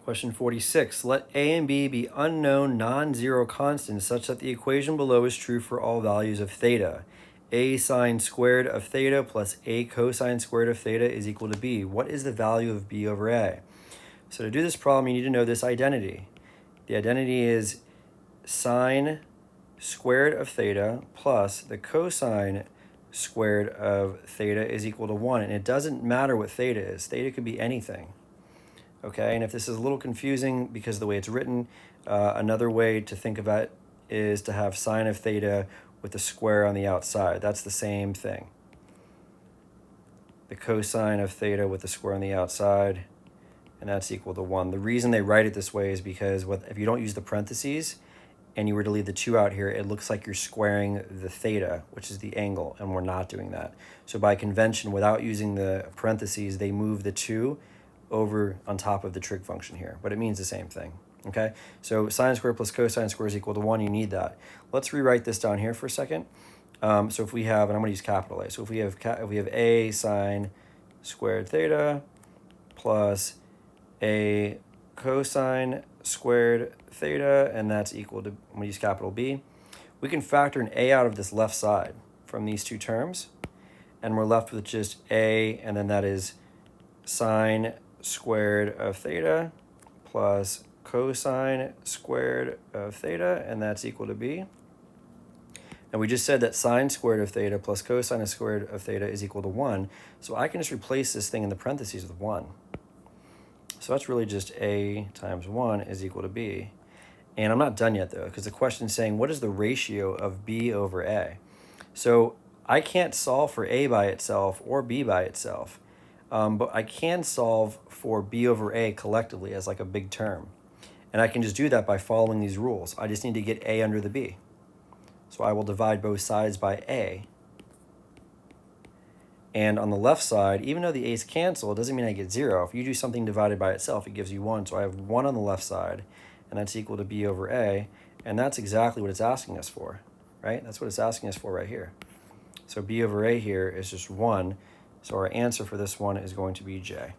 Question 46. Let a and b be unknown non-zero constants such that the equation below is true for all values of theta. A sine squared of theta plus a cosine squared of theta is equal to b. What is the value of b over a? So to do this problem, you need to know this identity. The identity is sine squared of theta plus the cosine squared of theta is equal to 1. And it doesn't matter what theta is. Theta could be anything. Okay, and if this is a little confusing because of the way it's written, another way to think of it is to have sine of theta with the square on the outside. That's the same thing. The cosine of theta with the square on the outside, and that's equal to 1. The reason they write it this way is because if you don't use the parentheses and you were to leave the 2 out here, it looks like you're squaring the theta, which is the angle, and we're not doing that. So by convention, without using the parentheses, they move the 2 over on top of the trig function here, but it means the same thing. Okay, so sine squared plus cosine squared is equal to 1. You need that. Let's rewrite this down here for a second. So if we have, and I'm going to use capital A, so if we have a sine squared theta plus a cosine squared theta, and that's equal to, I'm going to use capital B, we can factor an a out of this left side from these two terms, and we're left with just a, and then that is sine squared of theta plus cosine squared of theta, and that's equal to b. And we just said that sine squared of theta plus cosine squared of theta is equal to 1. So I can just replace this thing in the parentheses with 1. So that's really just a times 1 is equal to b. And I'm not done yet, though, because the question is saying, what is the ratio of b over a? So I can't solve for a by itself or b by itself. But I can solve for b over a collectively as like a big term. And I can just do that by following these rules. I just need to get a under the b. So I will divide both sides by a. And on the left side, even though the a's cancel, it doesn't mean I get 0. If you do something divided by itself, it gives you 1. So I have 1 on the left side, and that's equal to b over a. And that's exactly what it's asking us for, right? That's what it's asking us for right here. So b over a here is just 1. So our answer for this one is going to be J.